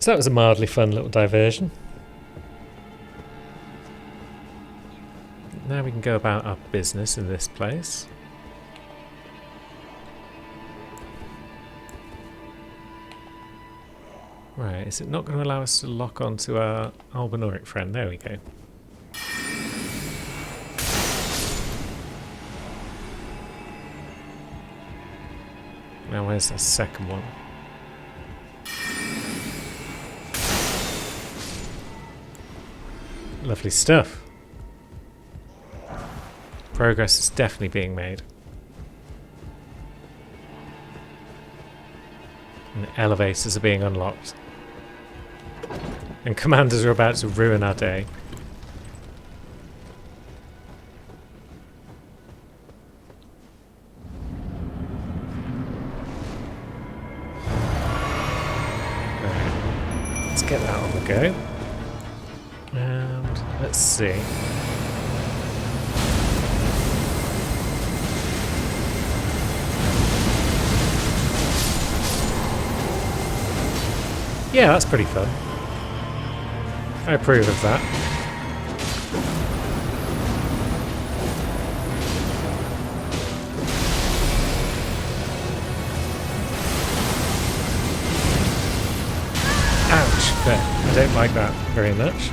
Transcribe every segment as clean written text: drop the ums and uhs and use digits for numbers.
So that was a mildly fun little diversion. Now we can go about our business in this place. Right, is it not going to allow us to lock onto our Albinauric friend? There we go. Now where's the second one? Lovely stuff. Progress is definitely being made. And elevators are being unlocked. And commanders are about to ruin our day. Right. Let's get that on the go. And let's see. Yeah, that's pretty fun. I approve of that. Ouch! There. I don't like that very much.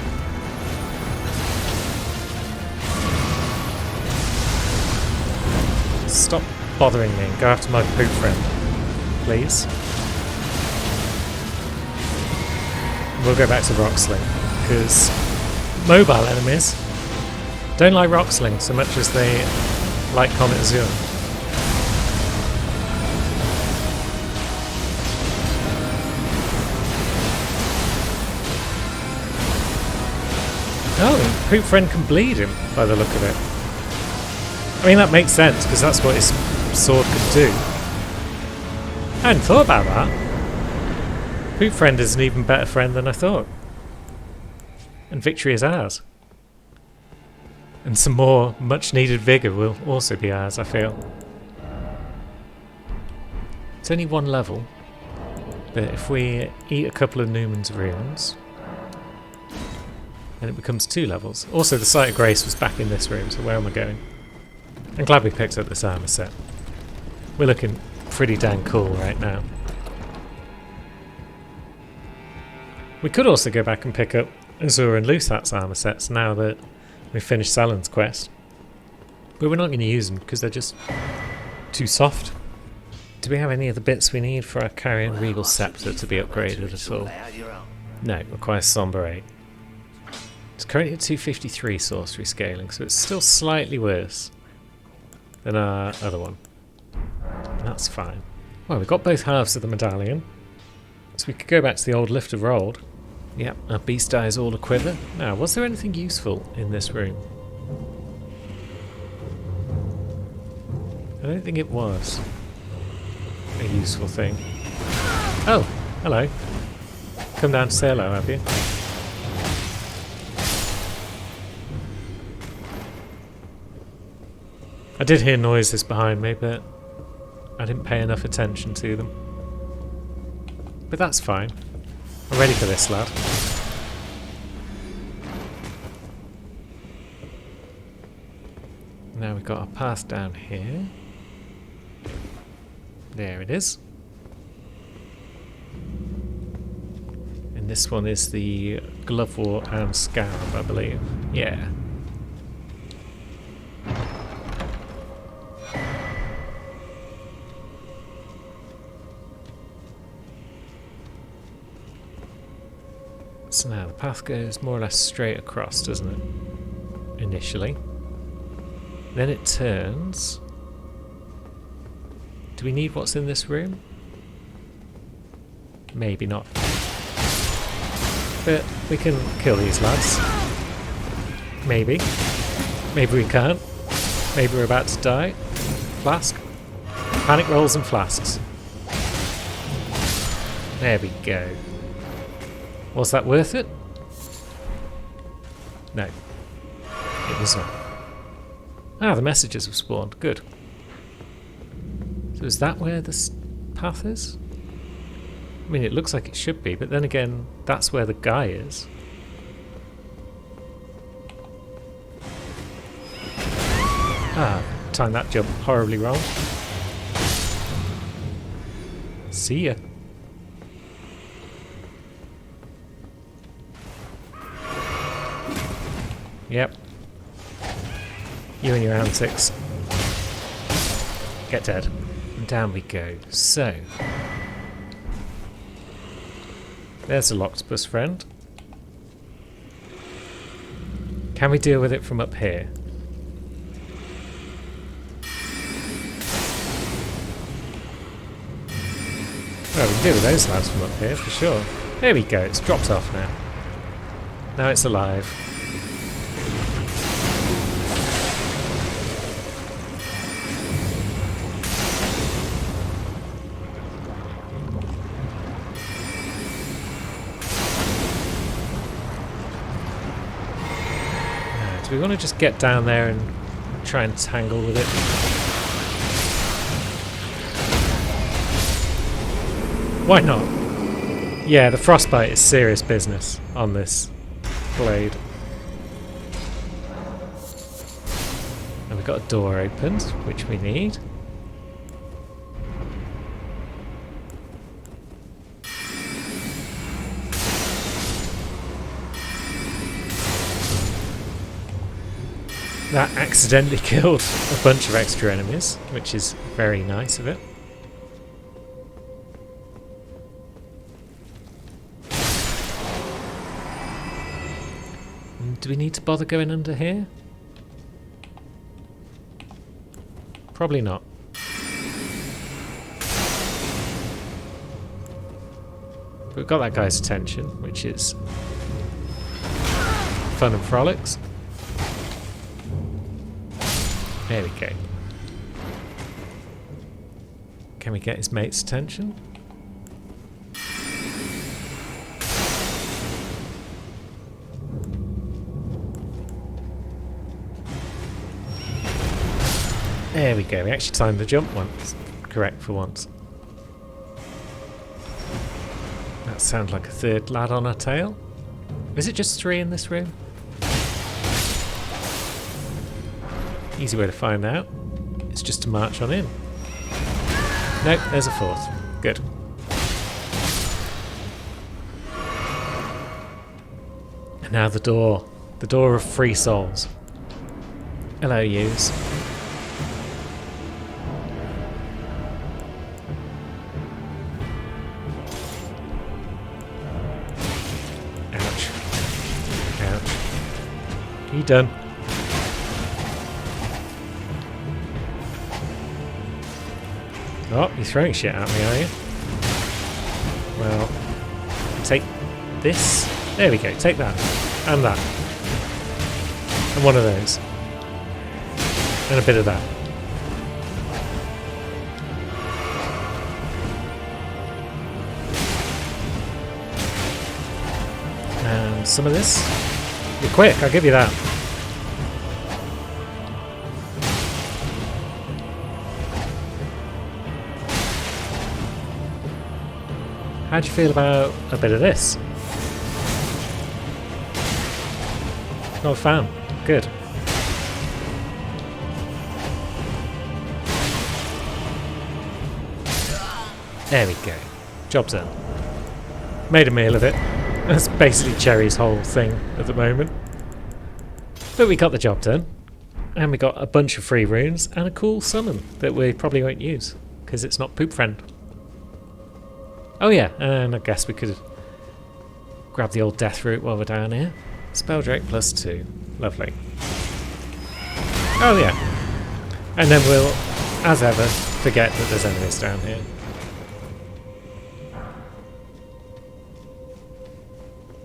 Stop bothering me and go after my poop friend, please. We'll go back to Rocksling, because mobile enemies don't like Rocksling so much as they like Comet Azure. Oh, Poop Friend can bleed him by the look of it. I mean, that makes sense, because that's what his sword could do. I hadn't thought about that. Poop Friend is an even better friend than I thought. And victory is ours. And some more much needed vigour will also be ours, I feel. It's only one level, but if we eat a couple of Newman's runes, then it becomes 2 levels. Also, the Sight of Grace was back in this room, so where am I going? I'm glad we picked up this armour set. We're looking pretty dang cool right now. We could also go back and pick up Azur and Lusat's armour sets now that we've finished Salen's quest. But we're not going to use them because they're just too soft. Do we have any of the bits we need for our Carrion Regal Sceptre to be upgraded at all? No, it requires Somber 8. It's currently at 253 sorcery scaling, so it's still slightly worse than our other one. And that's fine. Well, we've got both halves of the medallion, so we could go back to the old Lift of Rold. Yep, our beast eye is all a quiver. Now, was there anything useful in this room? I don't think it was a useful thing. Oh, hello. Come down to say hello, have you? I did hear noises behind me, but I didn't pay enough attention to them. But that's fine. I'm ready for this, lad. Now we've got our path down here. There it is. And this one is the Glove War and Scarab, I believe. Yeah. So now the path goes more or less straight across, doesn't it? Initially. Then it turns. Do we need what's in this room? Maybe not. But we can kill these lads. Maybe. Maybe we can't. Maybe we're about to die. Flask. Panic rolls and flasks. There we go. Was that worth it? No. It was not. Ah, the messages have spawned. Good. So is that where this path is? I mean, it looks like it should be, but then again, that's where the guy is. Ah, timed that jump horribly wrong. See ya. Yep. You and your antics. Get dead. And down we go. So. There's the octopus friend. Can we deal with it from up here? Well, we can deal with those lads from up here for sure. There we go, it's dropped off now. Now it's alive. Now, do we want to just get down there and try and tangle with it? Why not? Yeah, the frostbite is serious business on this blade. And we've got a door opened, which we need. That accidentally killed a bunch of extra enemies, which is very nice of it. Do we need to bother going under here? Probably not. But we've got that guy's attention, which is fun and frolics. There we go. Can we get his mate's attention? There we go, we actually timed the jump once. Correct for once. That sounds like a third lad on our tail. Is it just 3 in this room? Easy way to find out. It's just to march on in. Nope, there's a 4th. Good. And now the door. The door of free souls. Hello, yous. You done? Oh, you're throwing shit at me, are you? Well, take this. There we go, take that. And that. And one of those. And a bit of that. And some of this. You're quick, I'll give you that. How do you feel about a bit of this? Not a fan. Good. There we go. Job's done. Made a meal of it. That's basically Cherry's whole thing at the moment. But we got the job done. And we got a bunch of free runes and a cool summon that we probably won't use because it's not Poop Friend. Oh yeah, and I guess we could grab the old death root while we're down here. Spelldrake +2. Lovely. Oh yeah. And then we'll, as ever, forget that there's enemies down here.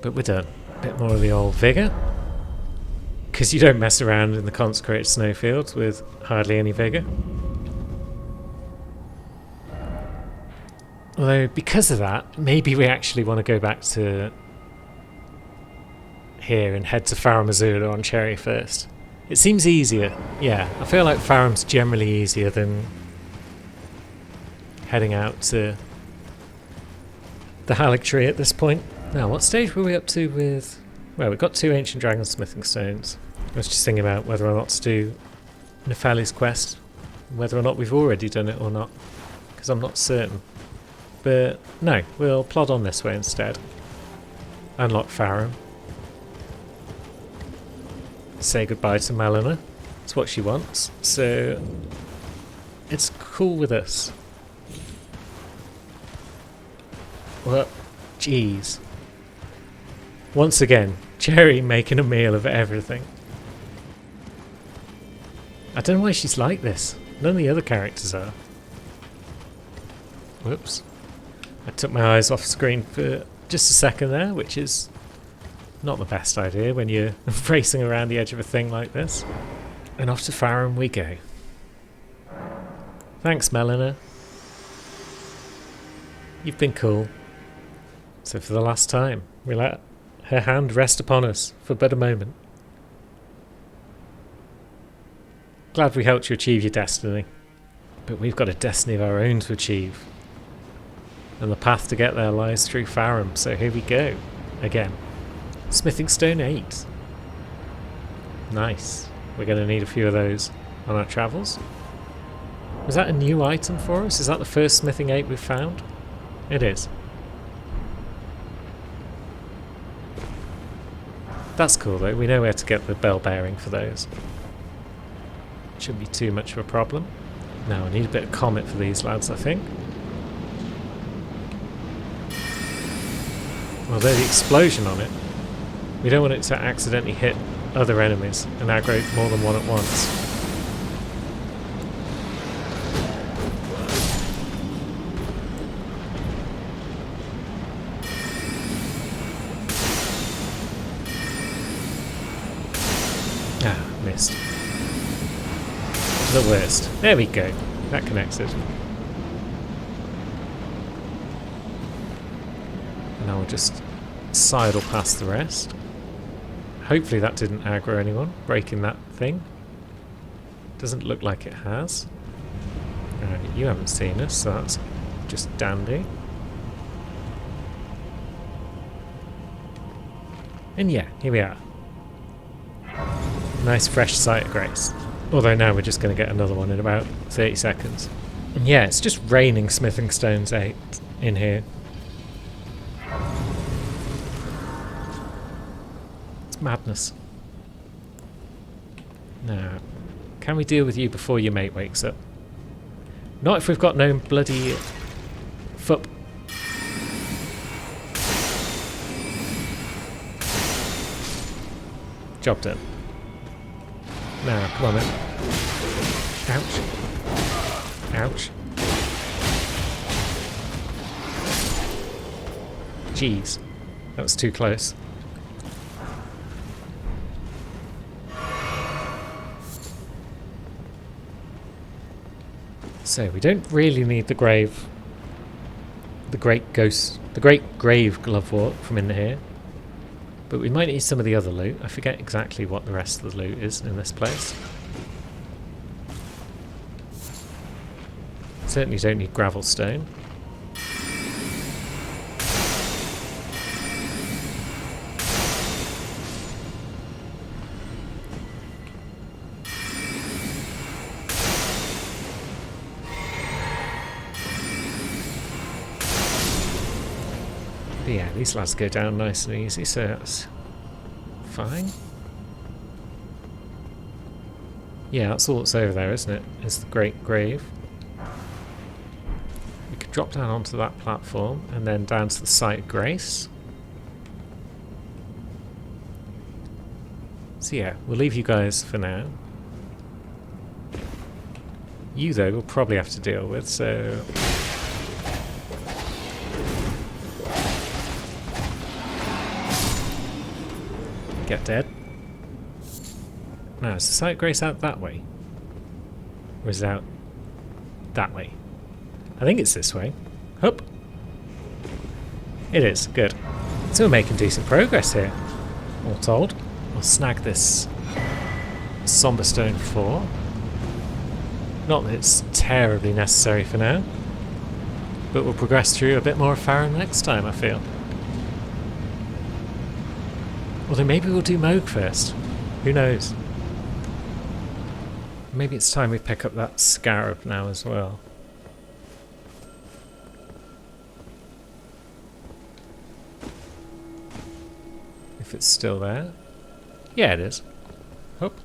But we're done. Bit more of the old vigour. Because you don't mess around in the consecrated snowfields with hardly any vigour. Although, because of that, maybe we actually want to go back to here and head to Farum Azula on Cherry first. It seems easier. Yeah, I feel like Farum's generally easier than heading out to the Haligtree at this point. Now, what stage were we up to with... Well, we've got 2 Ancient Dragon Smithing Stones. I was just thinking about whether or not to do Nefali's quest, whether or not we've already done it or not, because I'm not certain. But no, we'll plod on this way instead. Unlock Farum. Say goodbye to Melina. It's what she wants, so it's cool with us. Well, jeez. Once again, Cherry making a meal of everything. I don't know why she's like this. None of the other characters are. Whoops. I took my eyes off screen for just a second there, which is not the best idea when you're racing around the edge of a thing like this. And off to Farum we go. Thanks, Melina. You've been cool. So for the last time, we let her hand rest upon us for but a moment. Glad we helped you achieve your destiny. But we've got a destiny of our own to achieve. And the path to get there lies through Farum, so here we go. Again. Smithing Stone 8. Nice. We're going to need a few of those on our travels. Was that a new item for us? Is that the first Smithing 8 we've found? It is. That's cool though, we know where to get the bell bearing for those. Shouldn't be too much of a problem. Now I need a bit of comet for these lads, I think. Although the explosion on it, we don't want it to accidentally hit other enemies and aggro more than one at once. Ah, missed. The worst. There we go. That connects it. Now we'll just sidle past the rest. Hopefully that didn't aggro anyone, breaking that thing. Doesn't look like it has. Alright, you haven't seen us, so that's just dandy. And yeah, here we are. Nice fresh sight of grace. Although now we're just going to get another one in about 30 seconds. And yeah, it's just raining Smithing Stones 8 in here. It's madness. Now, can we deal with you before your mate wakes up? Not if we've got no bloody foot. Job done. Now, come on then. Ouch. Ouch. Jeez. That was too close. So, we don't really need the grave. The great grave glovewort from in here. But we might need some of the other loot. I forget exactly what the rest of the loot is in this place. Certainly don't need gravel stone. But yeah, these lads go down nice and easy, so that's fine. Yeah, that's all that's over there, isn't it? It's the Great Grave. We could drop down onto that platform and then down to the Site of Grace. So yeah, we'll leave you guys for now. You, though, we'll probably have to deal with, so... Get dead. Now, is the Site of Grace out that way? Or is it out that way? I think it's this way. Hup! It is, good. So we're making decent progress here, all told. We'll snag this Somber Stone 4. Not that it's terribly necessary for now. But we'll progress through a bit more of Farum next time, I feel. Although maybe we'll do Moog first. Who knows? Maybe it's time we pick up that Scarab now as well. If it's still there. Yeah, it is. Hope.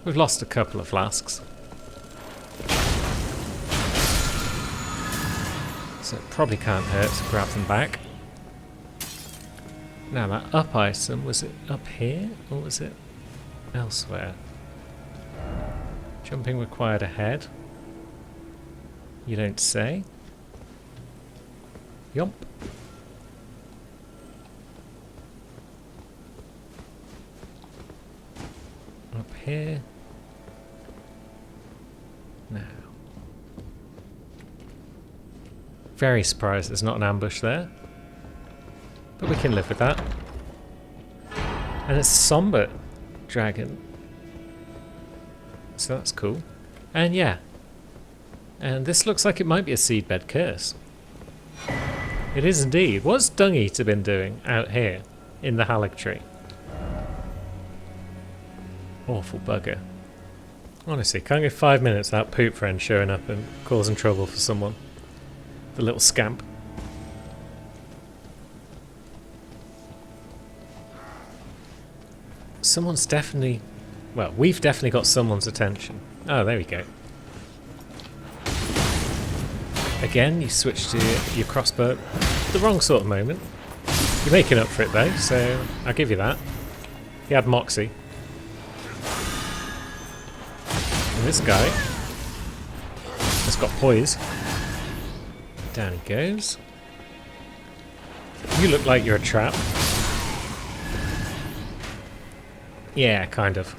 We've lost a couple of flasks. So it probably can't hurt to grab them back. Now that up item, was it up here or was it elsewhere? Jumping required ahead. You don't say. Yomp. Up here. Now. Very surprised there's not an ambush there. But we can live with that. And it's Somber Dragon. So that's cool. And yeah. And this looks like it might be a Seedbed Curse. It is indeed. What's Dung Eater been doing out here in the Haligtree? Awful bugger. Honestly, can't go 5 minutes without Poop Friend showing up and causing trouble for someone. The little scamp. Someone's definitely... Well, we've definitely got someone's attention. Oh, there we go. Again, you switch to your crossbow. The wrong sort of moment. You're making up for it though, so I'll give you that. He had Moxie. And this guy has got poise. Down he goes. You look like you're a trap. Yeah, kind of.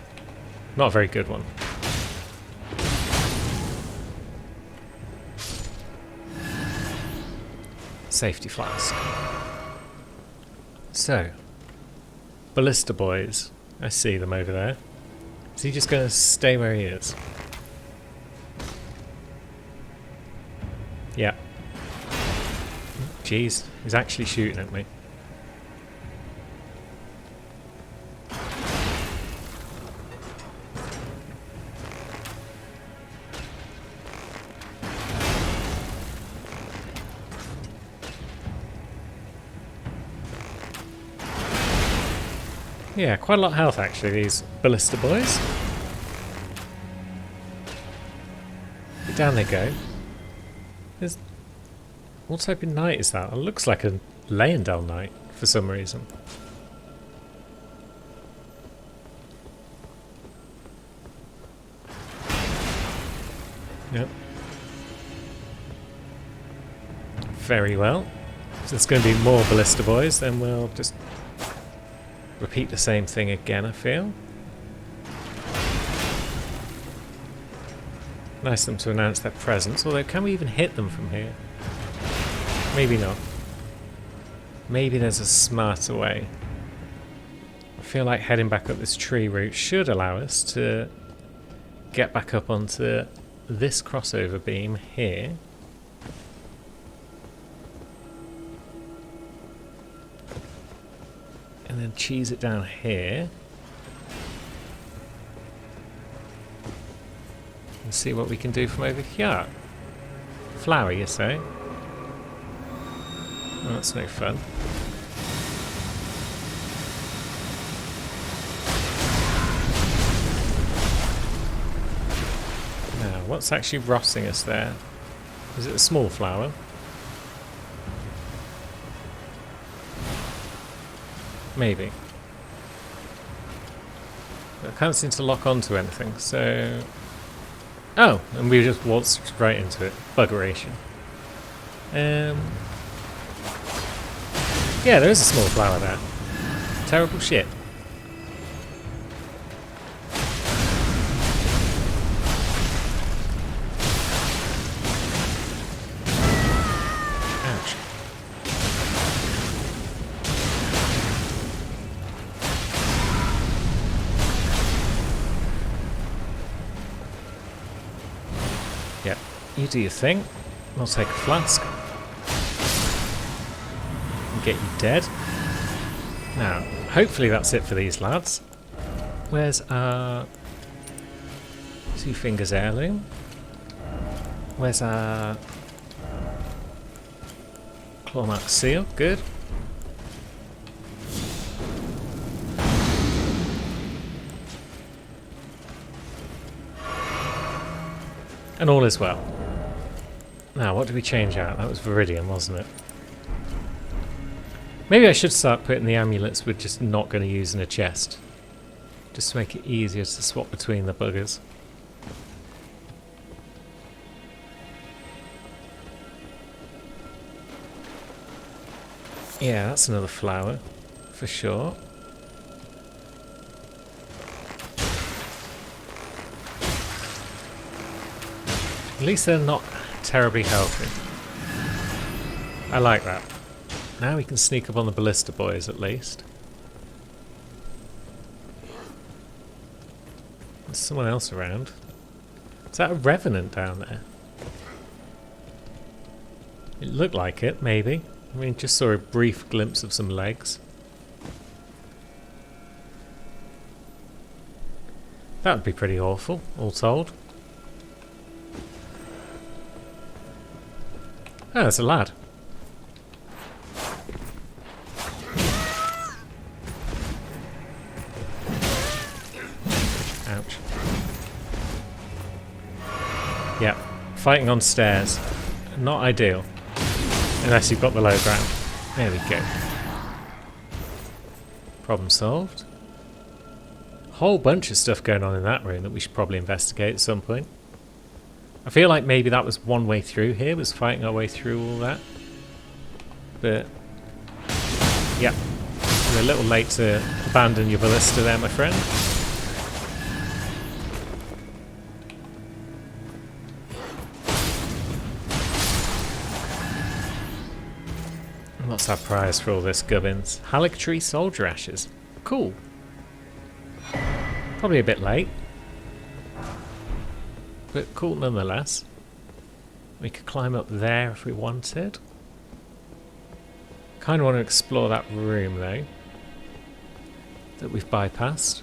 Not a very good one. Safety flask. So, Ballista Boys. I see them over there. Is he just going to stay where he is? Yeah. Jeez, he's actually shooting at me. Yeah, quite a lot of health actually, these Ballista Boys. But down they go. There's... What type of knight is that? It looks like a Leyendell knight for some reason. Yep. Very well. So there's going to be more Ballista Boys, then we'll just repeat the same thing again, I feel. Nice of them to announce their presence, although can we even hit them from here? Maybe not. Maybe there's a smarter way. I feel like heading back up this tree route should allow us to get back up onto this crossover beam here. And then cheese it down here. And see what we can do from over here. Flower, you say? Well, that's no fun. Now, what's actually rossing us there? Is it a small flower? Maybe. I can't seem to lock onto anything, so... Oh, and we just waltzed right into it. Buggeration. Yeah, there is a small flower there. Terrible shit. Ouch. Yeah, you do your thing. I'll take a flask. And get you dead. Now, hopefully that's it for these lads. Where's our Two Fingers heirloom? Where's our clawmark seal? Good. And all is well. Now, what did we change out? That was Viridian, wasn't it? Maybe I should start putting the amulets we're just not going to use in a chest. Just to make it easier to swap between the buggers. Yeah, that's another flower, for sure. At least they're not terribly healthy. I like that. Now we can sneak up on the ballista boys at least. There's someone else around. Is that a revenant down there? It looked like it, maybe. I mean, just saw a brief glimpse of some legs. That would be pretty awful, all told. Oh, there's a lad. Ouch. Yeah, fighting on stairs. Not ideal. Unless you've got the low ground. There we go. Problem solved. Whole bunch of stuff going on in that room that we should probably investigate at some point. I feel like maybe that was one way through here, was fighting our way through all that. But, yeah. You're a little late to abandon your ballista there, my friend. And what's our prize for all this, gubbins? Halictree soldier ashes. Cool. Probably a bit late. But cool nonetheless. We could climb up there if we wanted. Kind of want to explore that room though. That we've bypassed.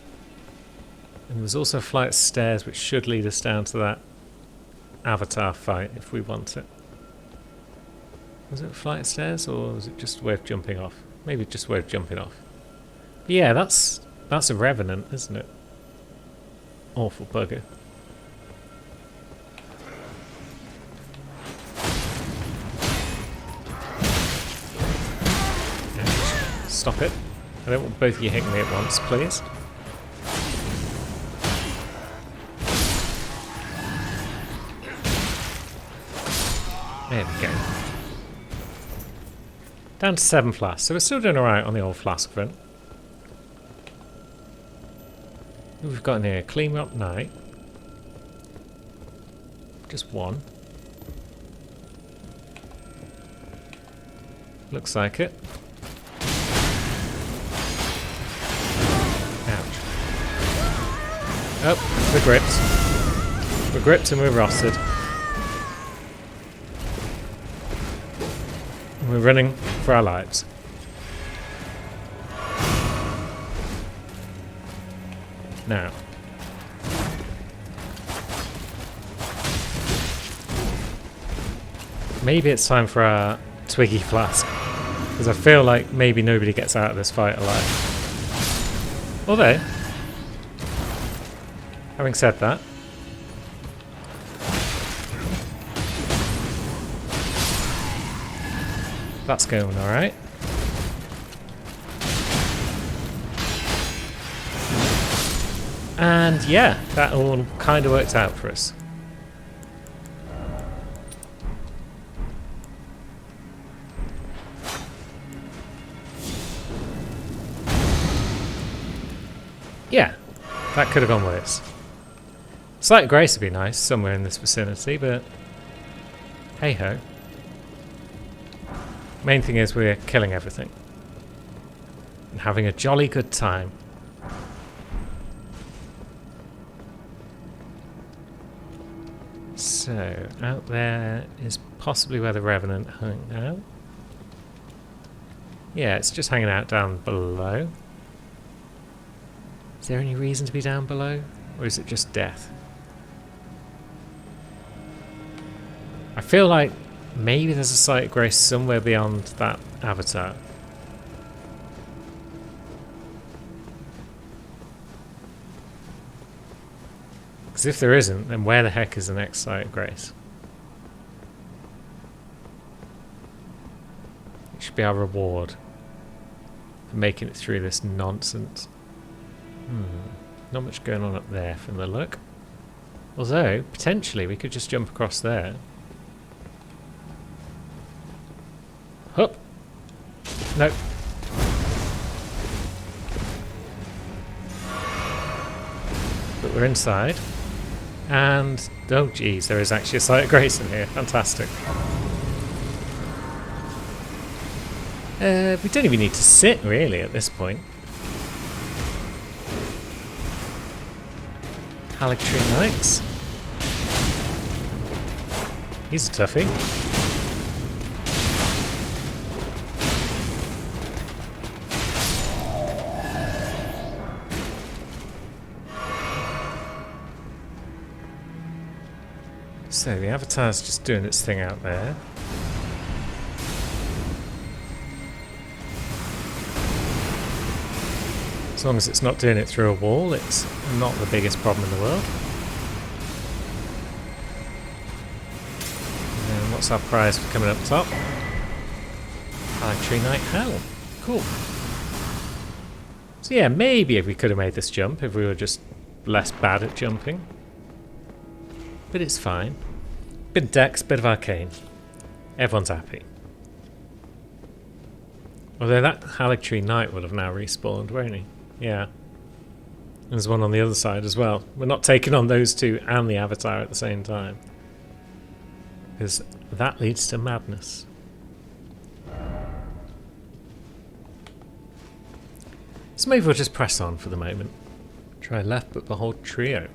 And there's also a flight of stairs which should lead us down to that avatar fight if we want it. Was it a flight of stairs or was it just a way of jumping off? Maybe just a way of jumping off. But yeah, that's a revenant, isn't it? Awful bugger. Stop it. I don't want both of you hitting me at once, please. There we go. Down to 7 flasks, so we're still doing alright on the old flask front. What we've got in here? Clean up night. Just one. Looks like it. Oh, we're gripped. We're gripped and we're rostered. And we're running for our lives. Now. Maybe it's time for our Twiggy flask. Because I feel like maybe nobody gets out of this fight alive. Although, having said that, that's going alright. And yeah, that all kind of worked out for us. Yeah, that could have gone worse. Sight of Grace would be nice somewhere in this vicinity, but hey ho. Main thing is we're killing everything and having a jolly good time. So out there is possibly where the Revenant hung out. Yeah, it's just hanging out down below. Is there any reason to be down below? Or is it just death? I feel like maybe there's a Site of Grace somewhere beyond that avatar. Because if there isn't, then where the heck is the next Site of Grace? It should be our reward for making it through this nonsense. Not much going on up there from the look. Although, potentially, we could just jump across there. Hup! Nope. But we're inside. And, oh geez, there is actually a Site of Grace in here. Fantastic. We don't even need to sit, really, at this point. Haligtree Knights. He's a toughie. So the Avatar's just doing its thing out there. As long as it's not doing it through a wall, it's not the biggest problem in the world. And what's our prize for coming up top? Haligtree Knight Hell. Cool. So yeah, maybe if we could have made this jump, if we were just less bad at jumping. But it's fine. Bit of Dex, bit of Arcane. Everyone's happy. Although that Haligtree Knight would have now respawned, won't he? Yeah. There's one on the other side as well. We're not taking on those two and the Avatar at the same time. Because that leads to madness. So maybe we'll just press on for the moment. Try left but behold trio.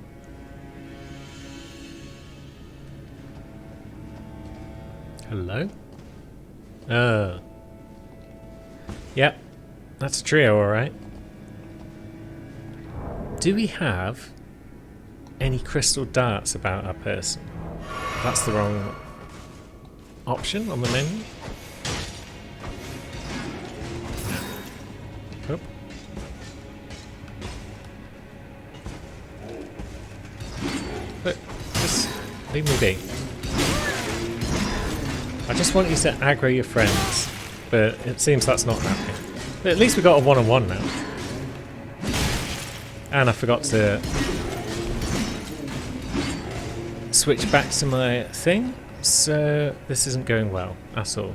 Hello? Yep. That's a trio, alright. Do we have any crystal darts about our person? That's the wrong option on the menu. Oh. Look, just leave me be. I just want you to aggro your friends, but it seems that's not happening. But at least we got a one-on-one now. And I forgot to switch back to my thing, so this isn't going well at all.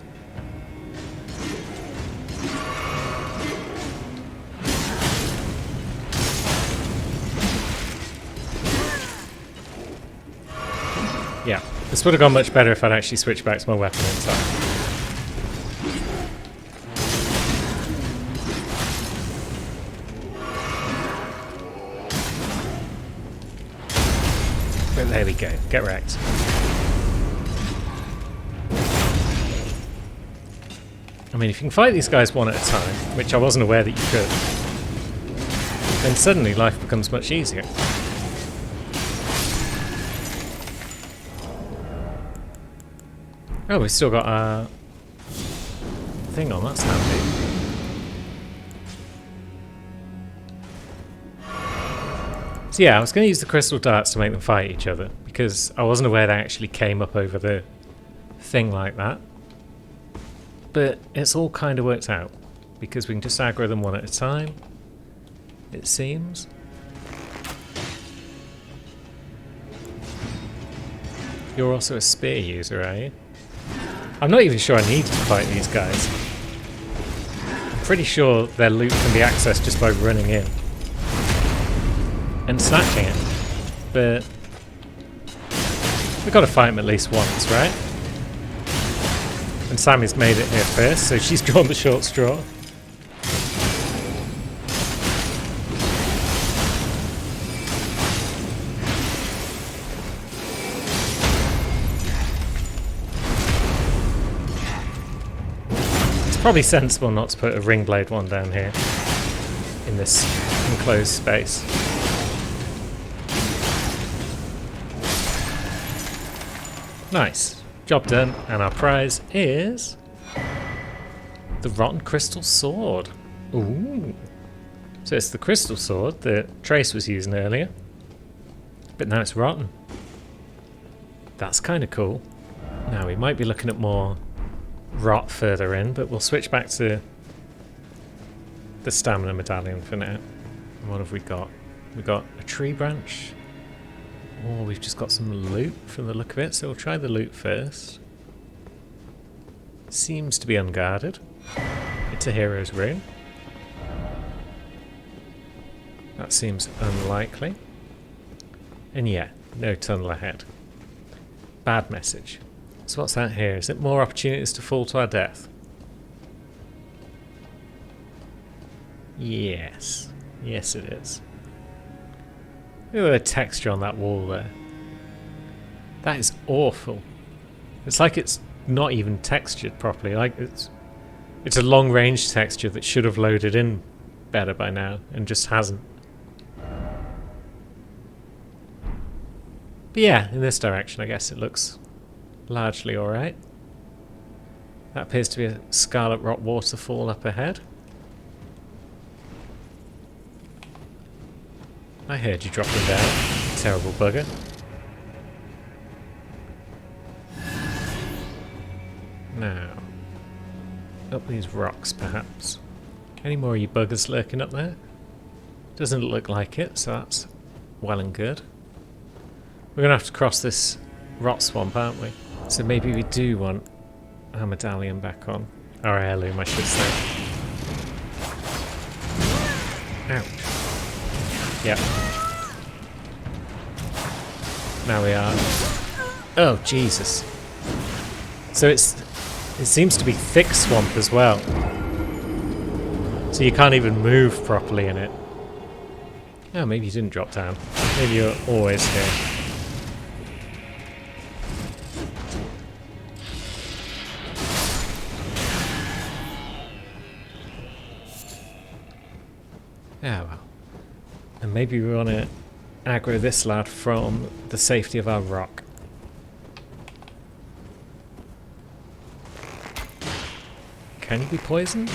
Yeah, this would have gone much better if I'd actually switched back to my weapon in time. But there we go, get wrecked. I mean, if you can fight these guys one at a time, which I wasn't aware that you could, then suddenly life becomes much easier. Oh, we've still got our thing on, that's handy. So yeah, I was going to use the crystal darts to make them fight each other, because I wasn't aware they actually came up over the thing like that. But it's all kind of worked out, because we can just aggro them one at a time, it seems. You're also a spear user, are you? I'm not even sure I need to fight these guys. I'm pretty sure their loot can be accessed just by running in and snatching it. But we've got to fight them at least once, right? And Sammy's made it here first, so she's drawn the short straw. Probably sensible not to put a ring blade one down here in this enclosed space. Nice. Job done. And our prize is the Rotten Crystal Sword. Ooh. So it's the crystal sword that Trace was using earlier. But now it's rotten. That's kind of cool. Now we might be looking at more rot further in, but we'll switch back to the stamina medallion for now. And what have we got? We've got a tree branch. Oh, we've just got some loot from the look of it, so we'll try the loot first. Seems to be unguarded. It's a hero's rune. That seems unlikely. And yeah, no tunnel ahead. Bad message. So what's that here? Is it more opportunities to fall to our death? Yes. Yes it is. Look at the texture on that wall there. That is awful. It's like it's not even textured properly. Like it's a long range texture that should have loaded in better by now and just hasn't. But yeah, in this direction I guess it looks largely alright. That appears to be a Scarlet Rock waterfall up ahead. I heard you dropping down, terrible bugger. Now, up these rocks perhaps. Any more of you buggers lurking up there? Doesn't look like it, so that's well and good. We're going to have to cross this rot swamp, aren't we? So maybe we do want our medallion back on. Our heirloom, I should say. Ouch. Yep. Now we are... Oh, Jesus. So it seems to be thick swamp as well. So you can't even move properly in it. Oh, maybe you didn't drop down. Maybe you're always here. Yeah, well. And maybe we want to aggro this lad from the safety of our rock. Can you be poisoned?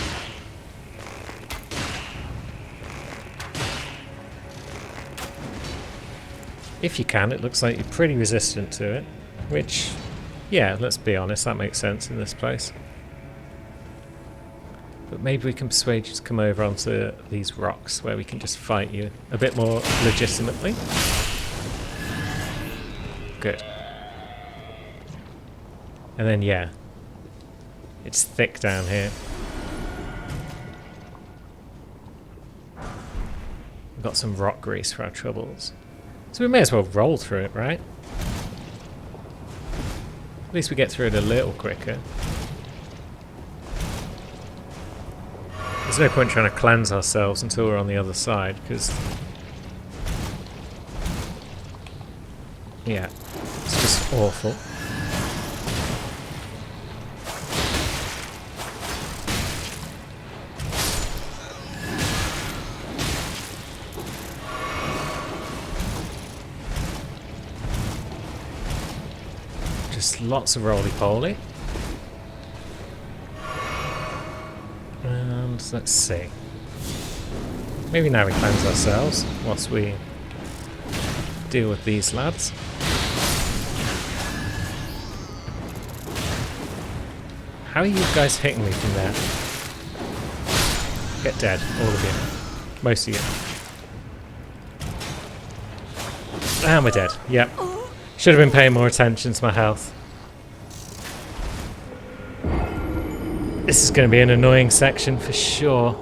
If you can, it looks like you're pretty resistant to it. Which, yeah, let's be honest, that makes sense in this place. But maybe we can persuade you to come over onto these rocks where we can just fight you a bit more legitimately. Good. And then, yeah. It's thick down here. We've got some rock grease for our troubles. So we may as well roll through it, right? At least we get through it a little quicker. There's no point trying to cleanse ourselves until we're on the other side, because... yeah, it's just awful. Just lots of roly-poly. And let's see. Maybe now we cleanse ourselves whilst we deal with these lads. How are you guys hitting me from there? Get dead, all of you. Most of you. And we're dead, yep. Should have been paying more attention to my health. This is going to be an annoying section for sure.